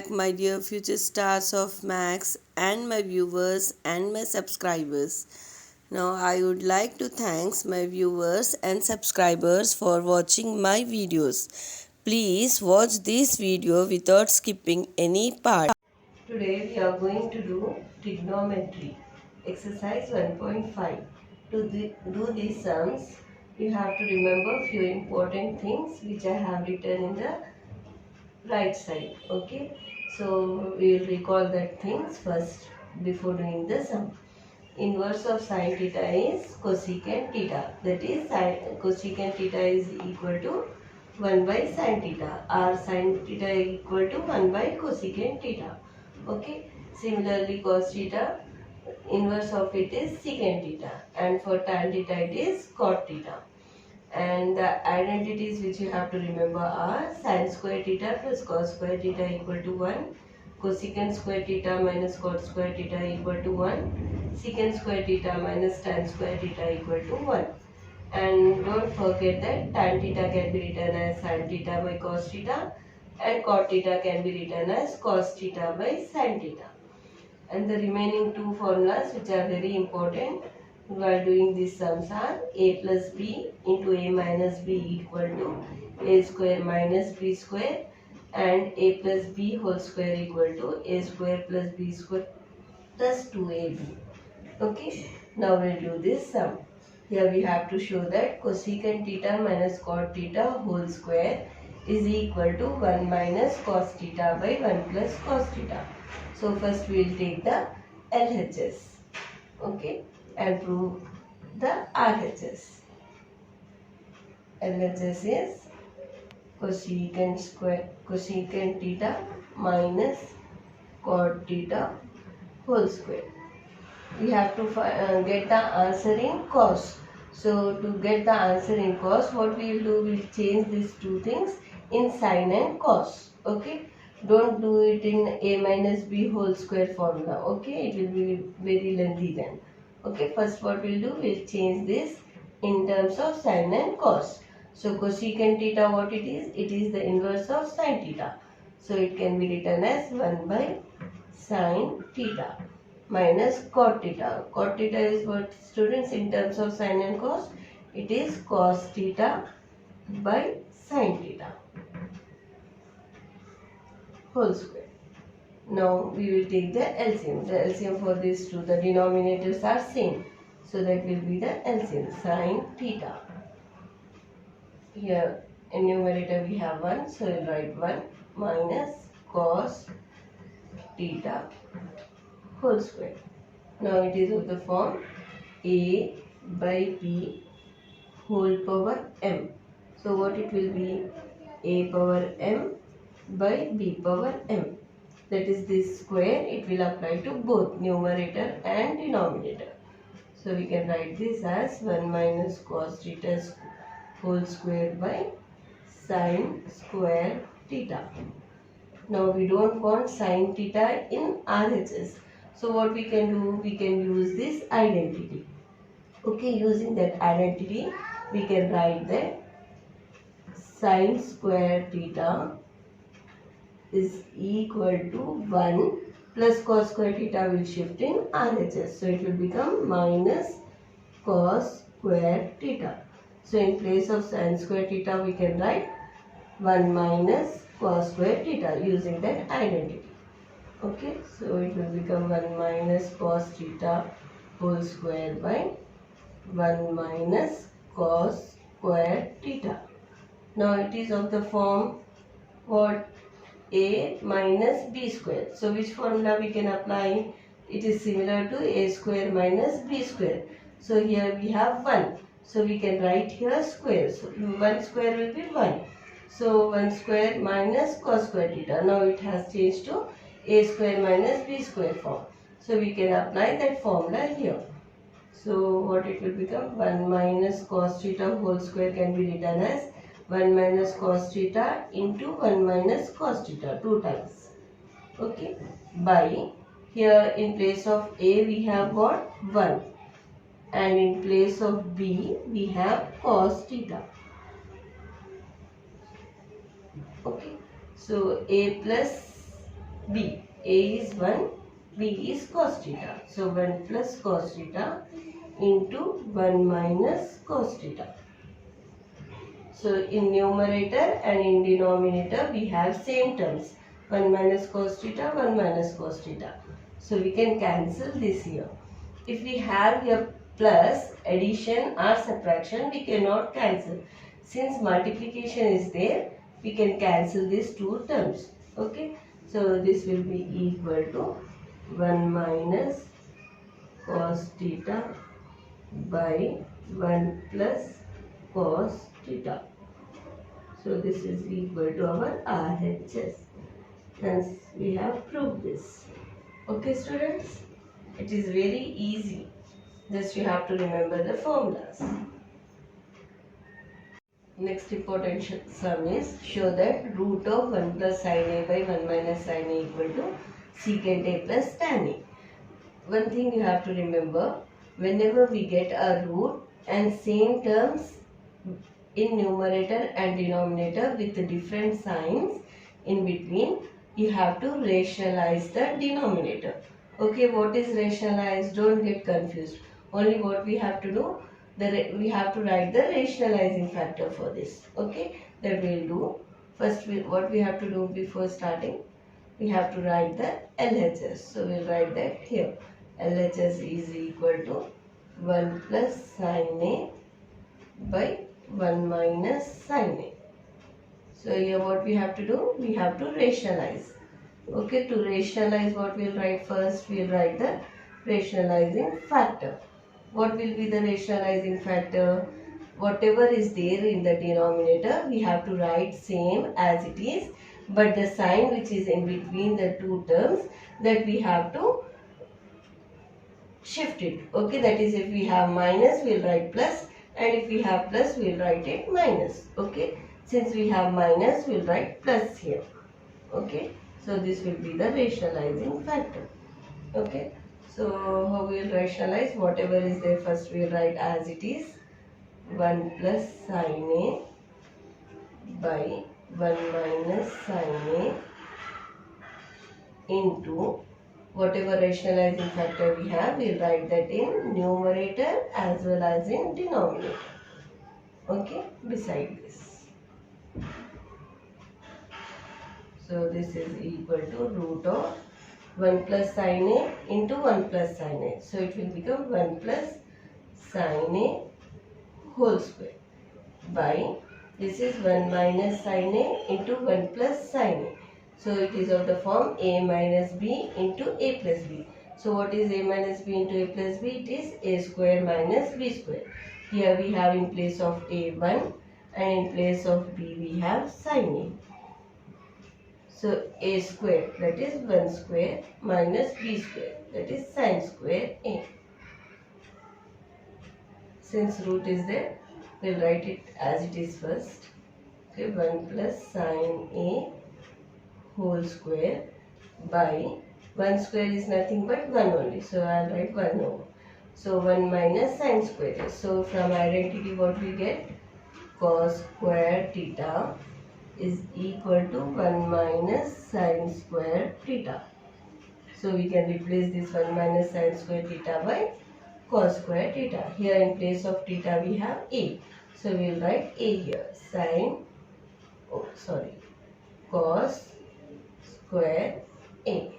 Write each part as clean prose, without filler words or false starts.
back, my dear future stars of Max and my viewers and my subscribers. Now, I would like to thank my viewers and subscribers for watching my videos. Please watch this video without skipping any part. Today, we are going to do trigonometry, exercise 1.5. To do these sums, you have to remember few important things which I have written in the right side. Okay, so we will recall that things first before doing the sum. Inverse of sine theta is cosecant theta, that is cosecant theta is equal to 1 by sine theta, or sine theta is equal to 1 by cosecant theta. Okay, similarly cos theta, inverse of it is secant theta, and for tan theta it is cot theta. And the identities which you have to remember are sin square theta plus cos square theta equal to 1, cosecant square theta minus cot square theta equal to 1, secant square theta minus tan square theta equal to 1. And don't forget that tan theta can be written as sin theta by cos theta, and cot theta can be written as cos theta by sin theta. And the remaining two formulas which are very important while doing these sums are a plus b into a minus b equal to a square minus b square, and a plus b whole square equal to a square plus b square plus 2ab. Okay, now we'll do this sum. Here we have to show that cosecant theta minus cot theta whole square is equal to 1 minus cos theta by 1 plus cos theta. So first we will take the LHS, okay, and prove the RHS. LHS is cosecant theta minus cot theta whole square. We have to get the answer in cos. So to get the answer in cos, what we will do, we will change these two things in sin and cos. Okay, don't do it in a minus b whole square formula. Okay, it will be very lengthy then. Okay, first what we will do, we will change this in terms of sin and cos. So cosecant theta, what it is? It is the inverse of sin theta. So it can be written as 1 by sin theta minus cot theta. Cot theta is what, students, in terms of sin and cos? It is cos theta by sin theta whole square. Now we will take the LCM. The LCM for these two, the denominators are same. So that will be the LCM, sin theta. Here in numerator we have 1, so we will write 1 minus cos theta whole square. Now it is of the form a by b whole power m. So what it will be? A power m by b power m. That is this square, it will apply to both numerator and denominator. So we can write this as 1 minus cos theta whole square by sin square theta. Now we don't want sin theta in RHS. So what we can do, we can use this identity. Okay, using that identity, we can write that sin square theta is equal to 1 plus cos square theta will shift in RHS. So it will become minus cos square theta. So in place of sin square theta, we can write 1 minus cos square theta using that identity. Okay, so it will become 1 minus cos theta whole square by 1 minus cos square theta. Now it is of the form what? A minus b square. So which formula we can apply? It is similar to a square minus b square. So here we have 1. So we can write here square. So 1 square will be 1. So 1 square minus cos square theta. Now it has changed to a square minus b square form. So we can apply that formula here. So what it will become? 1 minus cos theta whole square can be written as 1 minus cos theta into 1 minus cos theta 2 times. Okay, by, here in place of a we have got 1, and in place of b we have cos theta. Okay, so a plus B. A is 1, B is cos theta. So 1 plus cos theta into 1 minus cos theta. So in numerator and in denominator we have same terms. 1 minus cos theta, 1 minus cos theta. So we can cancel this here. If we have here plus, addition or subtraction, we cannot cancel. Since multiplication is there, we can cancel these two terms. Okay. So this will be equal to 1 minus cos theta by 1 plus cos theta. So this is equal to our RHS. Hence we have proved this. Okay students, it is very easy. Just you have to remember the formulas. Next important sum is show that root of 1 plus sin A by 1 minus sin A equal to secant A plus tan A. One thing you have to remember, whenever we get a root and same terms in numerator and denominator with different signs in between, you have to rationalize the denominator. Okay, what is rationalize? Don't get confused. Only what we have to do, we have to write the rationalizing factor for this. Okay, that we'll do. First, what we have to do before starting, we have to write the LHS. So we'll write that here. LHS is equal to 1 plus sin A by 1 minus sin A. So here what we have to do, we have to rationalize. Okay, to rationalize what we'll write first, we'll write the rationalizing factor. What will be the rationalizing factor? Whatever is there in the denominator, we have to write same as it is, but the sign which is in between the two terms, that we have to shift it. Okay, that is, if we have minus, we'll write plus, and if we have plus, we'll write it minus. Okay, since we have minus, we'll write plus here. Okay, so this will be the rationalizing factor. Okay, so how we will rationalize? Whatever is there, first we will write as it is. 1 plus sin A by 1 minus sin A into whatever rationalizing factor we have, we will write that in numerator as well as in denominator. Okay, beside this. So this is equal to root of 1 plus sin A into 1 plus sin A. So it will become 1 plus sin A whole square by, this is 1 minus sin A into 1 plus sin A. So it is of the form A minus B into A plus B. So what is A minus B into A plus B? It is A square minus B square. Here we have in place of A 1 and in place of B we have sin A. So A square, that is 1 square, minus B square, that is sin square A. Since root is there, we will write it as it is first. Okay, 1 plus sin A whole square by 1 square is nothing but 1 only. So I will write 1 over. So 1 minus sin square A. So from identity what we get? Cos square theta is equal to 1 minus sin square theta. So we can replace this 1 minus sin square theta by cos square theta. Here in place of theta we have A. So we will write A here. Cos square A.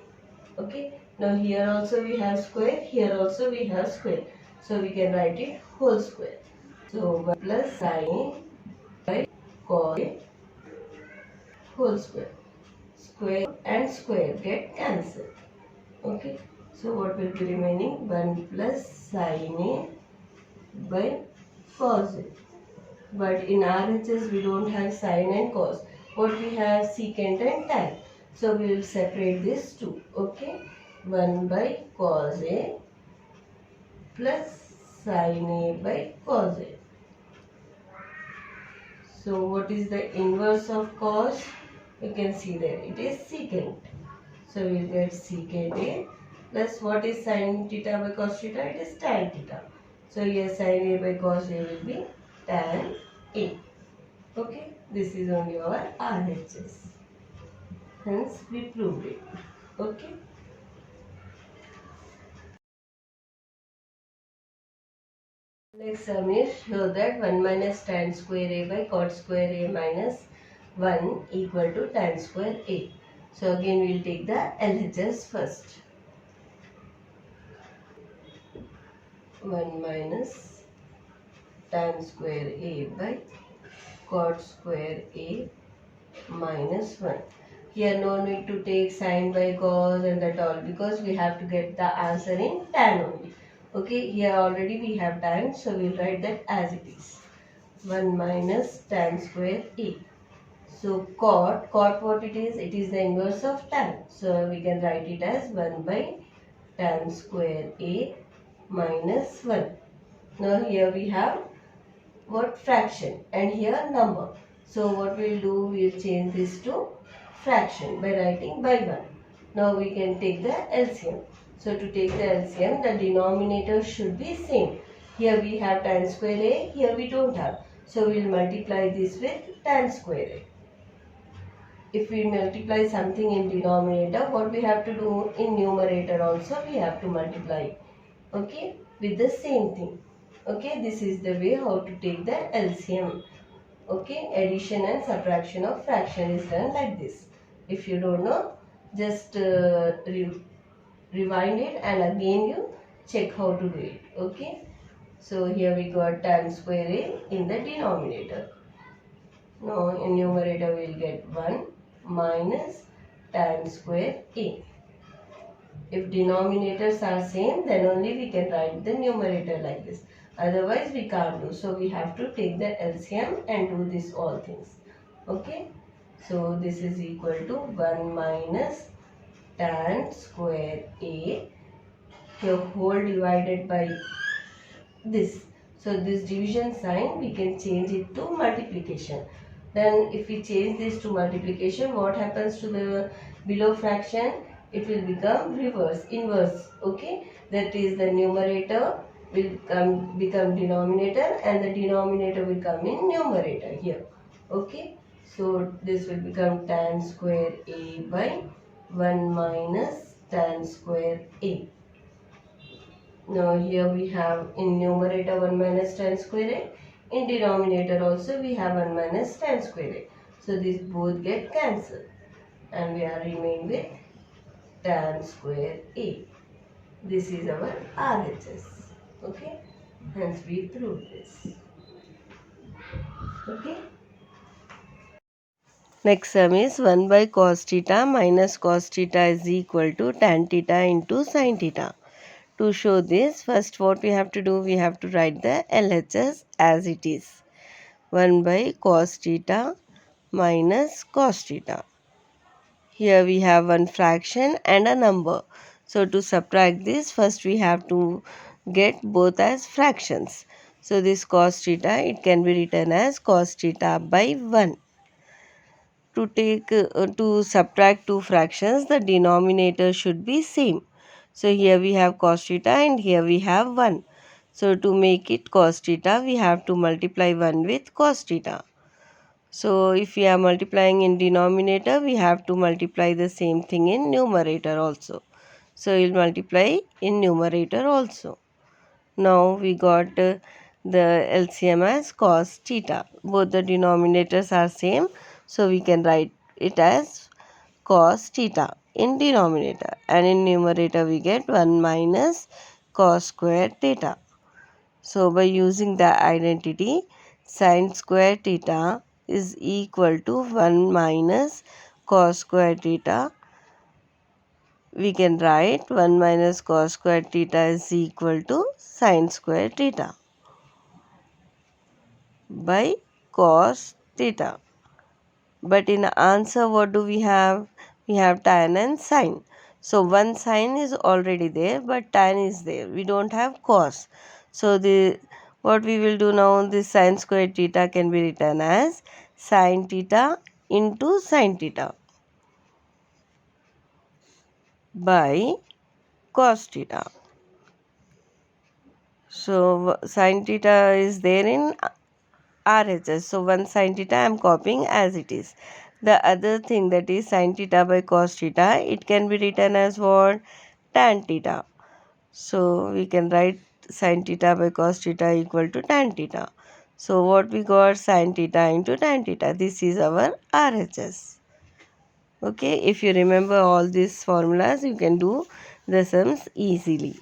Okay. Now here also we have square. Here also we have square. So we can write it whole square. So 1 plus sin by cos A whole square. Square and square get cancelled. Okay. So what will be remaining? 1 plus sin A by cos A. But in RHS we don't have sin and cos. What we have? Secant and tan. So we will separate these two. Okay. 1 by cos A plus sin A by cos A. So what is the inverse of cos? You can see there. It is secant. So we will get secant A plus what is sin theta by cos theta? It is tan theta. So here sin A by cos A will be tan A. Okay. This is only our RHS. Hence we proved it. Okay. Next sum is show that 1 minus tan square a by cot square a minus 1 equal to tan square a. So again we will take the LHS first. 1 minus tan square a by cot square a minus 1. Here no need to take sine by cos and that all, because we have to get the answer in tan only. Okay, here already we have tan, so we will write that as it is. 1 minus tan square a. So cot what it is? It is the inverse of tan. So we can write it as 1 by tan square a minus 1. Now here we have what? Fraction, and here number. So what we'll do, we'll change this to fraction by writing by 1. Now we can take the LCM. So to take the LCM, the denominator should be same. Here we have tan square a, here we don't have. So we'll multiply this with tan square a. If we multiply something in denominator, what we have to do in numerator also, we have to multiply, okay, with the same thing. Okay, this is the way how to take the LCM. Okay, addition and subtraction of fraction is done like this. If you don't know, just rewind it and again you check how to do it. Okay, so here we got tan square a in the denominator. Now in numerator we will get 1 minus tan square a. If denominators are same, then only we can write the numerator like this. Otherwise we can't do. So we have to take the LCM and do this all things. Okay. So this is equal to 1 minus tan square a. Here whole divided by this. So this division sign we can change it to multiplication. Then if we change this to multiplication, what happens to the below fraction? It will become reverse, inverse. Okay, that is the numerator will become denominator and the denominator will come in numerator here. Okay, so this will become tan square a by 1 minus tan square a. Now here we have in numerator 1 minus tan square a. In denominator also we have 1 minus tan square a. So these both get cancelled and we are remain with tan square a. This is our RHS. Okay. Hence we proved this. Okay. Next sum is 1 by cos theta minus cos theta is equal to tan theta into sin theta. To show this, first what we have to do, we have to write the LHS as it is. 1 by cos theta minus cos theta. Here we have one fraction and a number. So to subtract this, first we have to get both as fractions. So this cos theta, it can be written as cos theta by 1. To subtract two fractions, the denominator should be same. So here we have cos theta and here we have 1. So to make it cos theta, we have to multiply 1 with cos theta. So if we are multiplying in denominator, we have to multiply the same thing in numerator also. So we'll multiply in numerator also. Now we got the LCM as cos theta. Both the denominators are same. So we can write it as cos theta in denominator. And in numerator we get 1 minus cos square theta. So by using the identity, sin square theta is equal to 1 minus cos square theta. We can write 1 minus cos square theta is equal to sin square theta by cos theta. But in answer, what do we have? We have tan and sin. So one sin is already there, but tan is there. We don't have cos. So what we will do now, this sin square theta can be written as sin theta into sin theta by cos theta. So sin theta is there in RHS. So 1 sin theta I am copying as it is. The other thing, that is sin theta by cos theta, it can be written as what? Tan theta. So we can write sin theta by cos theta equal to tan theta. So what we got? Sin theta into tan theta. This is our RHS. Okay, if you remember all these formulas, you can do the sums easily.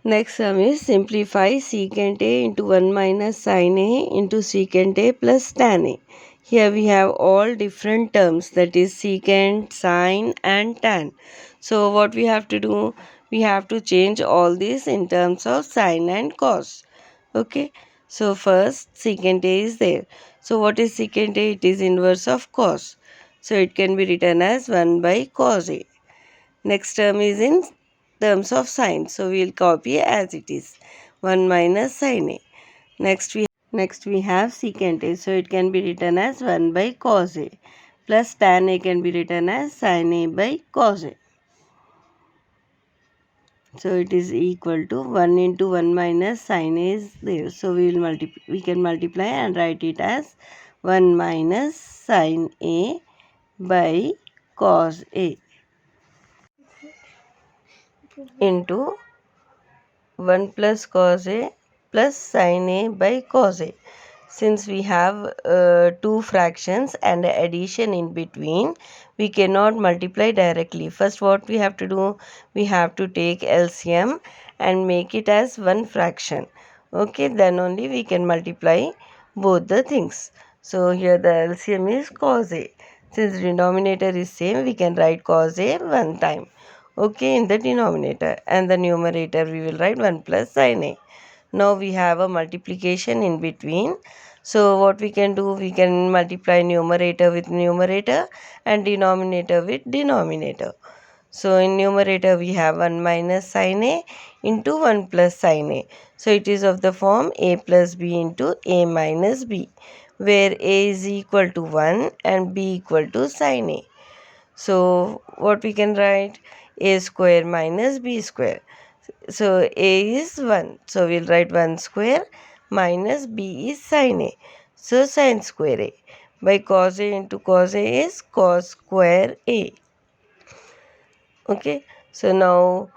Next sum is simplify secant A into 1 minus sin A into secant A plus tan A. Here we have all different terms, that is secant, sin and tan. So what we have to do? We have to change all these in terms of sin and cos. Okay. So first secant A is there. So what is secant A? It is inverse of cos. So it can be written as 1 by cos A. Next term is in terms of sin. So we will copy as it is. 1 minus sin A. Next we have secant A. So it can be written as 1 by cos A. Plus tan A can be written as sin A by cos A. So it is equal to 1 into 1 minus sin A is there. So we can multiply and write it as 1 minus sin A by cos A into 1 plus cos A plus sin A by cos A. Since we have two fractions and addition in between, we cannot multiply directly. First, what we have to do? We have to take LCM and make it as one fraction. Okay, then only we can multiply both the things. So here the LCM is cos A. Since denominator is same, we can write cos A one time. Okay, in the denominator, and the numerator we will write 1 plus sin A. Now we have a multiplication in between. So what we can do? We can multiply numerator with numerator and denominator with denominator. So in numerator we have 1 minus sin A into 1 plus sin A. So it is of the form A plus B into A minus B, where A is equal to 1 and B equal to sin A. So what we can write? A square minus B square. So A is 1. So we'll write 1 square minus B is sin A. So sin square A. By cos A into cos A is cos square A. Okay. So now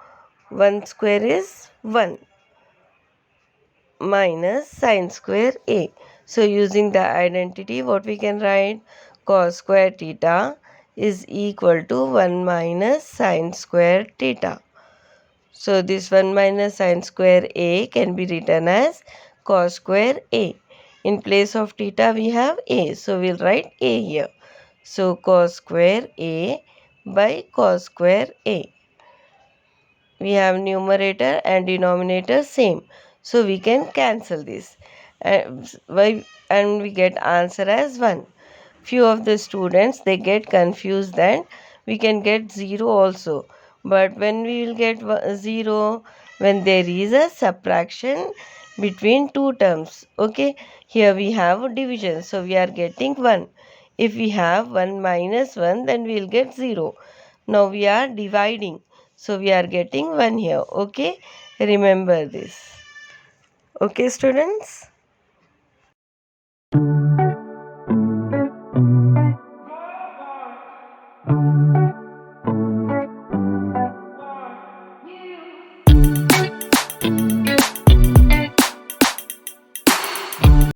1 square is 1 minus sin square A. So using the identity, what we can write? Cos square theta is equal to 1 minus sin square theta. So this 1 minus sin square A can be written as cos square A. In place of theta we have A. So we'll write A here. So cos square A by cos square A. We have numerator and denominator same. So we can cancel this. And we get answer as 1. Few of the students, they get confused that we can get 0 also. But when we will get 0? When there is a subtraction between two terms. Okay. Here we have division. So we are getting 1. If we have 1 minus 1, then we will get 0. Now we are dividing. So we are getting 1 here. Okay. Remember this. Okay, students.